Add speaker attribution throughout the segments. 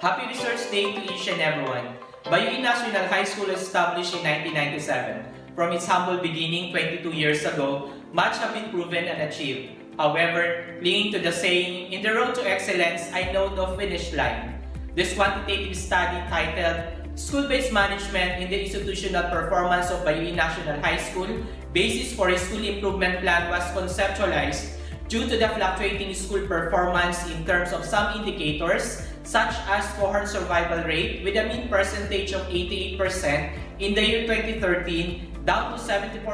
Speaker 1: Happy Research Day to each and everyone. Bayuin National High School was established in 1997. From its humble beginning 22 years ago, much have been proven and achieved. However, clinging to the saying, in the road to excellence, I know no finish line. This quantitative study titled School-Based Management in the Institutional Performance of Bayuin National High School, Basis for a School Improvement Plan was conceptualized due to the fluctuating school performance in terms of some indicators such as cohort survival rate with a mean percentage of 88% in the year 2013 down to 74%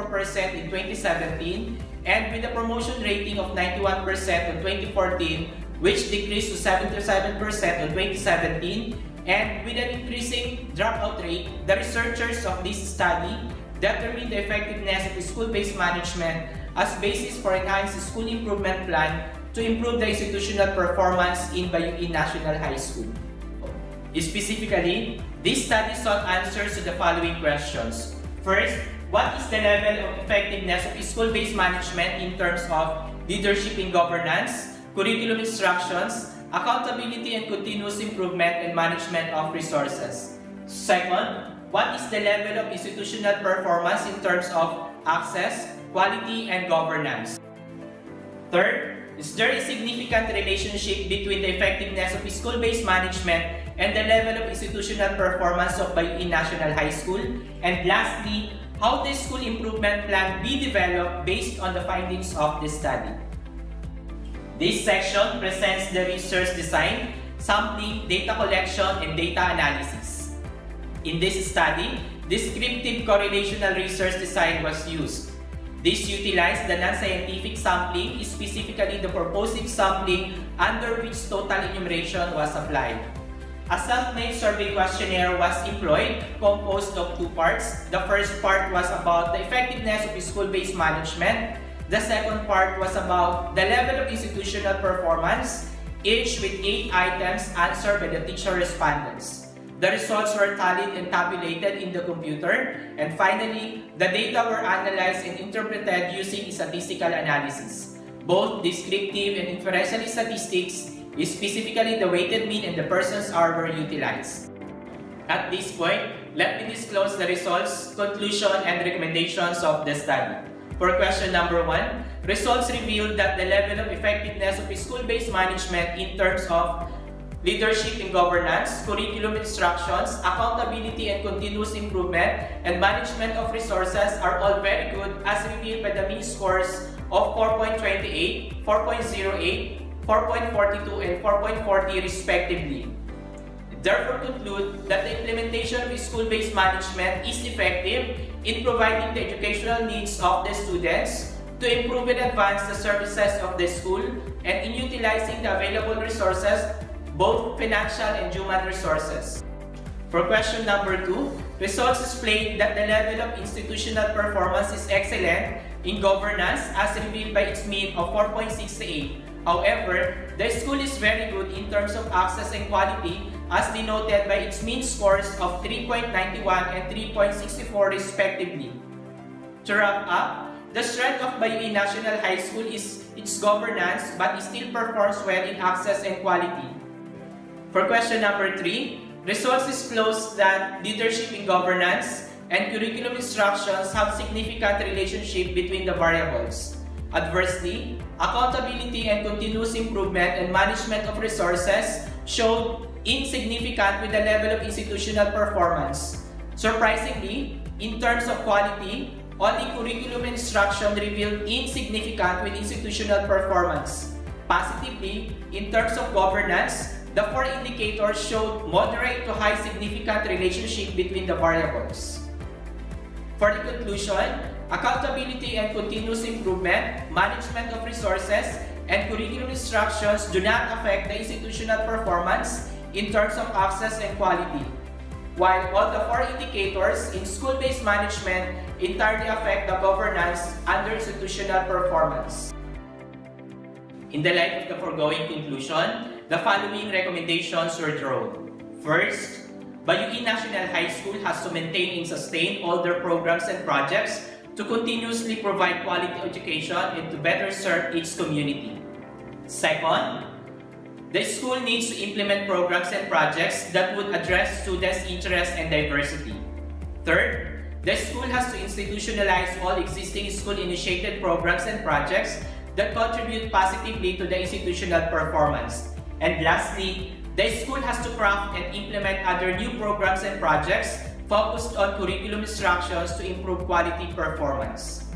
Speaker 1: in 2017 and with a promotion rating of 91% in 2014 which decreased to 77% in 2017 and with an increasing dropout rate. The researchers of this study determined the effectiveness of school-based management as basis for enhanced school improvement plan to improve the institutional performance in Bayuin National High School. Specifically, this study sought answers to the following questions. First, what is the level of effectiveness of school-based management in terms of leadership and governance, curriculum instructions, accountability and continuous improvement, and management of resources? Second, what is the level of institutional performance in terms of access, quality, and governance? Third, is there a significant relationship between the effectiveness of school-based management and the level of institutional performance of Bayuin National High School? And lastly, how the school improvement plan be developed based on the findings of this study? This section presents the research design, sampling, data collection, and data analysis. In this study, descriptive correlational research design was used. This utilized the non-scientific sampling, specifically the purposive sampling under which total enumeration was applied. A self-made survey questionnaire was employed, composed of two parts. The first part was about the effectiveness of school-based management. The second part was about the level of institutional performance, each with 8 items answered by the teacher respondents. The results were tallied and tabulated in the computer, and finally, the data were analyzed and interpreted using statistical analysis. Both descriptive and inferential statistics, specifically the weighted mean and the person's hour, were utilized. At this point, let me disclose the results, conclusion, and recommendations of the study. For question number 1, results revealed that the level of effectiveness of school-based management in terms of leadership and governance, curriculum instructions, accountability and continuous improvement, and management of resources are all very good as revealed by the mean scores of 4.28, 4.08, 4.42, and 4.40 respectively. Therefore conclude that the implementation of school-based management is effective in providing the educational needs of the students, to improve and advance the services of the school, and in utilizing the available resources, both financial and human resources. For question number 2, results displayed that the level of institutional performance is excellent in governance as revealed by its mean of 4.68. However, the school is very good in terms of access and quality as denoted by its mean scores of 3.91 and 3.64 respectively. To wrap up, the strength of Bayuin National High School is its governance but it still performs well in access and quality. For question number 3, results disclose that leadership in governance and curriculum instructions have significant relationship between the variables. Adversely, accountability and continuous improvement and management of resources showed insignificant with the level of institutional performance. Surprisingly, in terms of quality, only curriculum instruction revealed insignificant with institutional performance. Positively, in terms of governance, the 4 indicators showed moderate to high significant relationship between the variables. For the conclusion, accountability and continuous improvement, management of resources, and curriculum instructions do not affect the institutional performance in terms of access and quality, while all the 4 indicators in school-based management entirely affect the governance under institutional performance. In the light of the foregoing conclusion, the following recommendations were drawn. First, Bayuin National High School has to maintain and sustain all their programs and projects to continuously provide quality education and to better serve its community. Second, The school needs to implement programs and projects that would address students' interests and diversity. Third, the school has to institutionalize all existing school-initiated programs and projects that contribute positively to the institutional performance. And lastly, the school has to craft and implement other new programs and projects focused on curriculum instructions to improve quality performance.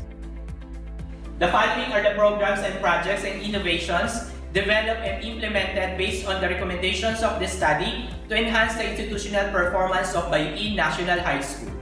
Speaker 1: The following are the programs and projects and innovations developed and implemented based on the recommendations of the study to enhance the institutional performance of Bayuin National High School.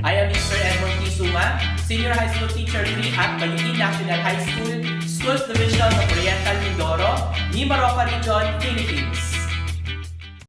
Speaker 1: I am Mr. Edmon Sunga, Senior High School Teacher 3 at Bayvin National High School, Schools Division of Oriental Mindoro, Mimaropa Region, Philippines.